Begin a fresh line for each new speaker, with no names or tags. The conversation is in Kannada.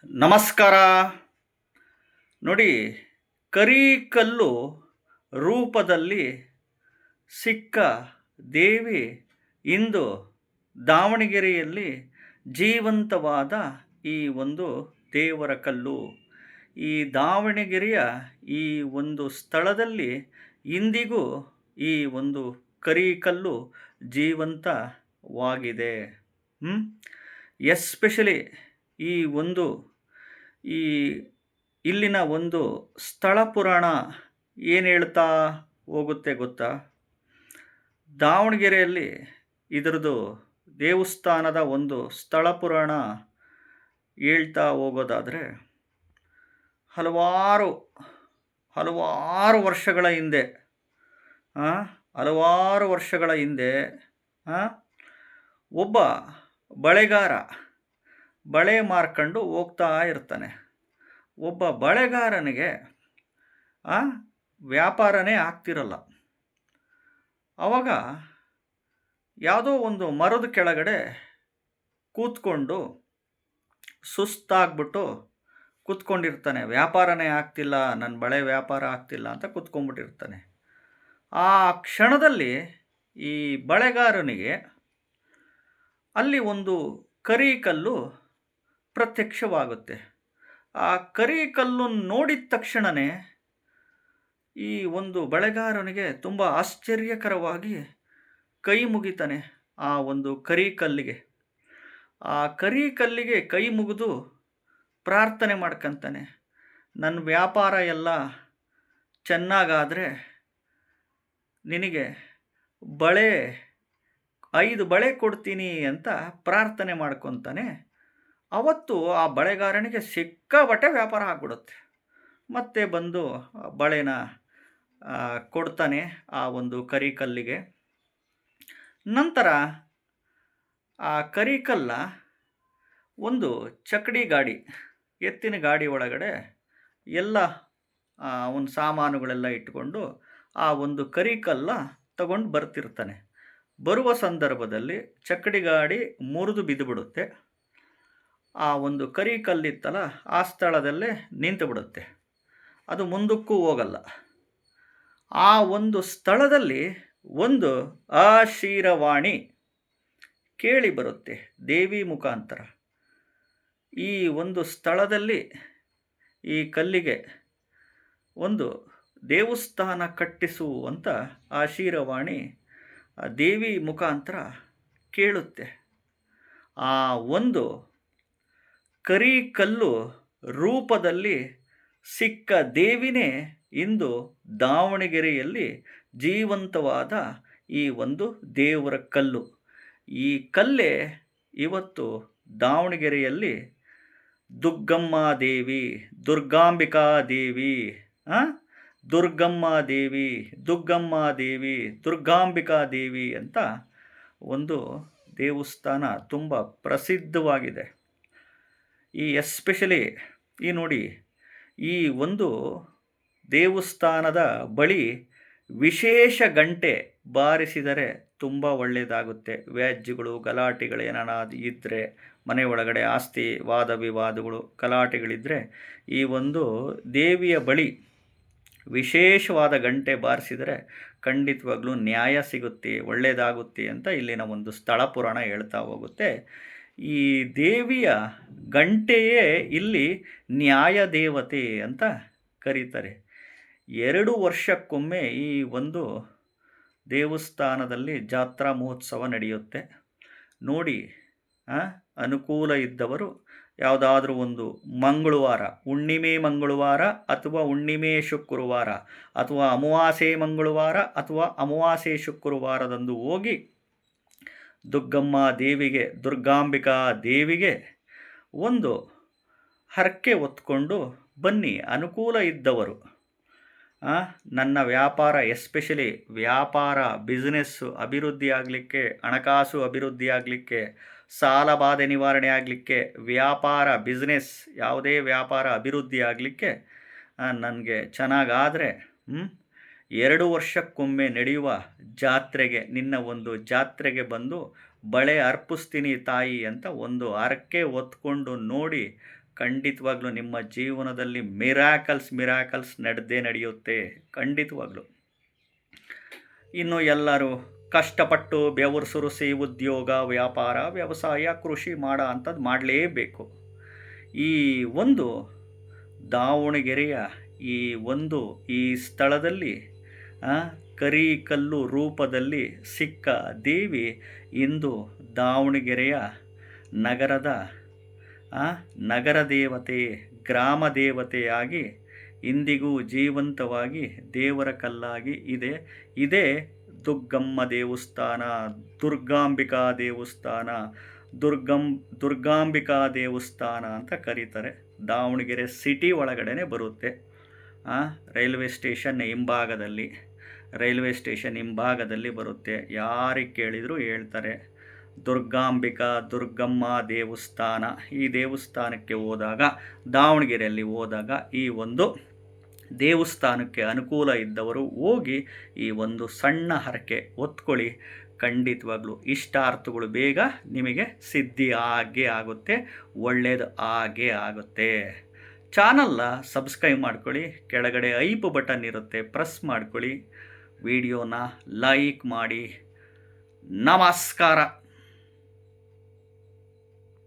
ನಮಸ್ಕಾರ. ನೋಡಿ, ಕರಿಕಲ್ಲು ರೂಪದಲ್ಲಿ ಸಿಕ್ಕ ದೇವಿ ಇಂದು ದಾವಣಗೆರೆಯಲ್ಲಿ ಜೀವಂತವಾದ ಈ ಒಂದು ದೇವರ ಕಲ್ಲು. ಈ ದಾವಣಗೆರೆಯ ಈ ಒಂದು ಸ್ಥಳದಲ್ಲಿ ಇಂದಿಗೂ ಈ ಒಂದು ಕರಿಕಲ್ಲು ಜೀವಂತವಾಗಿದೆ. ಎಸ್ಪೆಷಲಿ ಈ ಒಂದು ಈ ಇಲ್ಲಿನ ಒಂದು ಸ್ಥಳ ಪುರಾಣ ಏನು ಹೇಳ್ತಾ ಹೋಗುತ್ತೆ ಗೊತ್ತಾ? ದಾವಣಗೆರೆಯಲ್ಲಿ ಇದರದ್ದು ದೇವಸ್ಥಾನದ ಒಂದು ಸ್ಥಳ ಪುರಾಣ ಹೇಳ್ತಾ ಹೋಗೋದಾದರೆ ಹಲವಾರು ಹಲವಾರು ವರ್ಷಗಳ ಹಿಂದೆ ಹಲವಾರು ವರ್ಷಗಳ ಹಿಂದೆ ಒಬ್ಬ ಬಳೆಗಾರ ಬಳೆ ಮಾರ್ಕೊಂಡು ಹೋಗ್ತಾ ಇರ್ತಾನೆ. ಒಬ್ಬ ಬಳೆಗಾರನಿಗೆ ವ್ಯಾಪಾರನೇ ಆಗ್ತಿರಲ್ಲ. ಆವಾಗ ಯಾವುದೋ ಒಂದು ಮರದ ಕೆಳಗಡೆ ಕೂತ್ಕೊಂಡು ಸುಸ್ತಾಗ್ಬಿಟ್ಟು ಕೂತ್ಕೊಂಡಿರ್ತಾನೆ. ವ್ಯಾಪಾರನೇ ಆಗ್ತಿಲ್ಲ, ನನ್ನ ಬಳೆ ವ್ಯಾಪಾರ ಆಗ್ತಿಲ್ಲ ಅಂತ ಕೂತ್ಕೊಂಡ್ಬಿಟ್ಟಿರ್ತಾನೆ. ಆ ಕ್ಷಣದಲ್ಲಿ ಈ ಬಳೆಗಾರನಿಗೆ ಅಲ್ಲಿ ಒಂದು ಕರಿಕಲ್ಲು ಪ್ರತ್ಯಕ್ಷವಾಗುತ್ತೆ. ಆ ಕರಿಕಲ್ಲು ನೋಡಿದ ತಕ್ಷಣವೇ ಈ ಒಂದು ಬಳೆಗಾರನಿಗೆ ತುಂಬ ಆಶ್ಚರ್ಯಕರವಾಗಿ ಕೈ ಮುಗಿತಾನೆ ಆ ಒಂದು ಕರಿಕಲ್ಲಿಗೆ. ಆ ಕರಿಕಲ್ಲಿಗೆ ಕೈ ಮುಗಿದು ಪ್ರಾರ್ಥನೆ ಮಾಡ್ಕೊತಾನೆ, ನನ್ನ ವ್ಯಾಪಾರ ಎಲ್ಲ ಚೆನ್ನಾಗಾದರೆ ನಿನಗೆ 5 ಬಳೆ ಕೊಡ್ತೀನಿ ಅಂತ ಪ್ರಾರ್ಥನೆ ಮಾಡ್ಕೊತಾನೆ. ಅವತ್ತು ಆ ಬಳೆಗಾರನಿಗೆ ಸಿಕ್ಕಾಪಟ್ಟೆ ವ್ಯಾಪಾರ ಆಗ್ಬಿಡುತ್ತೆ. ಮತ್ತೆ ಬಂದು ಬಳೆನ ಕೊಡ್ತಾನೆ ಆ ಒಂದು ಕರಿಕಲ್ಲಿಗೆ. ನಂತರ ಆ ಕರಿಕಲ್ಲ ಒಂದು ಚಕ್ಕಡಿ ಗಾಡಿ, ಎತ್ತಿನ ಗಾಡಿ ಒಳಗಡೆ ಎಲ್ಲ ಒಂದು ಸಾಮಾನುಗಳೆಲ್ಲ ಇಟ್ಕೊಂಡು ಆ ಒಂದು ಕರಿಕಲ್ಲ ತಗೊಂಡು ಬರ್ತಿರ್ತಾನೆ. ಬರುವ ಸಂದರ್ಭದಲ್ಲಿ ಚಕ್ಕಡಿ ಗಾಡಿ ಮುರಿದು ಬಿದ್ದುಬಿಡುತ್ತೆ. ಆ ಒಂದು ಕರಿಕಲ್ಲಿತ್ತಲ್ಲ ಆ ಸ್ಥಳದಲ್ಲೇ ನಿಂತು ಬಿಡುತ್ತೆ, ಅದು ಮುಂದಕ್ಕೂ ಹೋಗಲ್ಲ. ಆ ಒಂದು ಸ್ಥಳದಲ್ಲಿ ಒಂದು ಆಶೀರವಾಣಿ ಕೇಳಿ ಬರುತ್ತೆ ದೇವಿ ಮುಖಾಂತರ. ಈ ಒಂದು ಸ್ಥಳದಲ್ಲಿ ಈ ಕಲ್ಲಿಗೆ ಒಂದು ದೇವಸ್ಥಾನ ಕಟ್ಟಿಸು ಅಂತ ಆಶೀರವಾಣಿ ದೇವಿ ಮುಖಾಂತರ ಕೇಳುತ್ತೆ. ಆ ಒಂದು ಕರಿಕಲ್ಲು ರೂಪದಲ್ಲಿ ಸಿಕ್ಕ ದೇವಿನೇ ಇಂದು ದಾವಣಗೆರೆಯಲ್ಲಿ ಜೀವಂತವಾದ ಈ ಒಂದು ದೇವರ ಕಲ್ಲು. ಈ ಕಲ್ಲೇ ಇವತ್ತು ದಾವಣಗೆರೆಯಲ್ಲಿ ದುಗ್ಗಮ್ಮ ದೇವಿ, ದುರ್ಗಾಂಬಿಕಾ ದೇವಿ, ದುರ್ಗಮ್ಮ ದೇವಿ, ದುಗ್ಗಮ್ಮ ದೇವಿ, ದುರ್ಗಾಂಬಿಕಾ ದೇವಿ ಅಂತ ಒಂದು ದೇವಸ್ಥಾನ ತುಂಬ ಪ್ರಸಿದ್ಧವಾಗಿದೆ. ಈ ಎಸ್ಪೆಷಲಿ ನೋಡಿ, ಈ ಒಂದು ದೇವಸ್ಥಾನದ ಬಳಿ ವಿಶೇಷ ಗಂಟೆ ಬಾರಿಸಿದರೆ ತುಂಬ ಒಳ್ಳೆಯದಾಗುತ್ತೆ. ವ್ಯಾಜ್ಯಗಳು ಗಲಾಟೆಗಳು ಏನಾದ್ರು ಇದ್ದರೆ, ಮನೆ ಒಳಗಡೆ ಆಸ್ತಿ ವಾದ ವಿವಾದಗಳು ಗಲಾಟೆಗಳಿದ್ದರೆ ಈ ಒಂದು ದೇವಿಯ ಬಳಿ ವಿಶೇಷವಾದ ಗಂಟೆ ಬಾರಿಸಿದರೆ ಖಂಡಿತವಾಗ್ಲೂ ನ್ಯಾಯ ಸಿಗುತ್ತೆ, ಒಳ್ಳೆಯದಾಗುತ್ತೆ ಅಂತ ಇಲ್ಲಿನ ಒಂದು ಸ್ಥಳ ಪುರಾಣ ಹೇಳ್ತಾ ಹೋಗುತ್ತೆ. ಈ ದೇವಿಯ ಗಂಟೆಯೇ ಇಲ್ಲಿ ನ್ಯಾಯ ದೇವತೆ ಅಂತ ಕರೀತಾರೆ. 2 ವರ್ಷಕ್ಕೊಮ್ಮೆ ಈ ಒಂದು ದೇವಸ್ಥಾನದಲ್ಲಿ ಜಾತ್ರಾ ಮಹೋತ್ಸವ ನಡೆಯುತ್ತೆ. ನೋಡಿ, ಅನುಕೂಲ ಇದ್ದವರು ಯಾವುದಾದ್ರೂ ಒಂದು ಮಂಗಳವಾರ, ಹುಣ್ಣಿಮೆ ಮಂಗಳವಾರ ಅಥವಾ ಹುಣ್ಣಿಮೆ ಶುಕ್ರವಾರ ಅಥವಾ ಅಮಾವಾಸ್ಯೆ ಮಂಗಳವಾರ ಅಥವಾ ಅಮಾವಾಸ್ಯೆ ಶುಕ್ರವಾರದಂದು ಹೋಗಿ ದುಗ್ಗಮ್ಮ ದೇವಿಗೆ, ದುರ್ಗಾಂಬಿಕಾ ದೇವಿಗೆ ಒಂದು ಹರಕೆ ಹೊತ್ಕೊಂಡು ಬನ್ನಿ. ಅನುಕೂಲ ಇದ್ದವರು ನನ್ನ ವ್ಯಾಪಾರ, ಎಸ್ಪೆಷಲಿ ವ್ಯಾಪಾರ ಬಿಸ್ನೆಸ್ಸು ಅಭಿವೃದ್ಧಿ ಆಗಲಿಕ್ಕೆ, ಹಣಕಾಸು ಅಭಿವೃದ್ಧಿ ಆಗಲಿಕ್ಕೆ, ಸಾಲ ಬಾಧೆ ನಿವಾರಣೆ ಆಗಲಿಕ್ಕೆ, ವ್ಯಾಪಾರ ಬಿಸ್ನೆಸ್ ಯಾವುದೇ ವ್ಯಾಪಾರ ಅಭಿವೃದ್ಧಿ ಆಗಲಿಕ್ಕೆ ನನಗೆ ಚೆನ್ನಾಗಾದರೆ 2 ವರ್ಷಕ್ಕೊಮ್ಮೆ ನಡೆಯುವ ಜಾತ್ರೆಗೆ, ನಿನ್ನ ಒಂದು ಜಾತ್ರೆಗೆ ಬಂದು ಬಳೆ ಅರ್ಪಿಸ್ತೀನಿ ತಾಯಿ ಅಂತ ಒಂದು ಹರಕೆ ಹೊತ್ಕೊಂಡು ನೋಡಿ ಖಂಡಿತವಾಗ್ಲೂ ನಿಮ್ಮ ಜೀವನದಲ್ಲಿ ಮಿರಾಕಲ್ಸ್ ನಡೆದೇ ನಡೆಯುತ್ತೆ ಖಂಡಿತವಾಗ್ಲೂ. ಇನ್ನು ಎಲ್ಲರೂ ಕಷ್ಟಪಟ್ಟು ಬೆವರು ಸುರಿಸಿ ಉದ್ಯೋಗ, ವ್ಯಾಪಾರ, ವ್ಯವಸಾಯ, ಕೃಷಿ ಮಾಡೋ ಅಂಥದ್ದು ಮಾಡಲೇಬೇಕು. ಈ ಒಂದು ದಾವಣಗೆರೆಯ ಈ ಸ್ಥಳದಲ್ಲಿ ಕರಿಕಲ್ಲು ರೂಪದಲ್ಲಿ ಸಿಕ್ಕ ದೇವಿ ಇಂದು ದಾವಣಗೆರೆಯ ನಗರ ದೇವತೆ, ಗ್ರಾಮ ದೇವತೆಯಾಗಿ ಇಂದಿಗೂ ಜೀವಂತವಾಗಿ ದೇವರ ಕಲ್ಲಾಗಿ ಇದೆ. ಇದೇ ದುಗ್ಗಮ್ಮ ದೇವಸ್ಥಾನ, ದುರ್ಗಾಂಬಿಕಾ ದೇವಸ್ಥಾನ ಅಂತ ಕರೀತಾರೆ. ದಾವಣಗೆರೆ ಸಿಟಿ ಒಳಗಡೆ ಬರುತ್ತೆ. ರೈಲ್ವೆ ಸ್ಟೇಷನ್ ಹಿಂಭಾಗದಲ್ಲಿ ಬರುತ್ತೆ. ಯಾರಿಗೆ ಕೇಳಿದರೂ ಹೇಳ್ತಾರೆ ದುರ್ಗಮ್ಮ ದೇವಸ್ಥಾನ. ಈ ದೇವಸ್ಥಾನಕ್ಕೆ ಹೋದಾಗ, ದಾವಣಗೆರೆಯಲ್ಲಿ ಹೋದಾಗ ಈ ಒಂದು ದೇವಸ್ಥಾನಕ್ಕೆ ಅನುಕೂಲ ಇದ್ದವರು ಹೋಗಿ ಈ ಒಂದು ಸಣ್ಣ ಹರಕೆ ಹೊತ್ಕೊಳ್ಳಿ. ಖಂಡಿತವಾಗ್ಲೂ ಇಷ್ಟಾರ್ಥಗಳು ಬೇಗ ನಿಮಗೆ ಸಿದ್ಧಿ ಆಗೇ ಆಗುತ್ತೆ, ಒಳ್ಳೆಯದು ಆಗೇ ಆಗುತ್ತೆ. ಚಾನಲ್ನ ಸಬ್ಸ್ಕ್ರೈಬ್ ಮಾಡ್ಕೊಳ್ಳಿ. ಕೆಳಗಡೆ ಐಪ್ ಬಟನ್ ಇರುತ್ತೆ, ಪ್ರೆಸ್ ಮಾಡ್ಕೊಳ್ಳಿ. ವಿಡಿಯೋನ ಲೈಕ್ ಮಾಡಿ. ನಮಸ್ಕಾರ.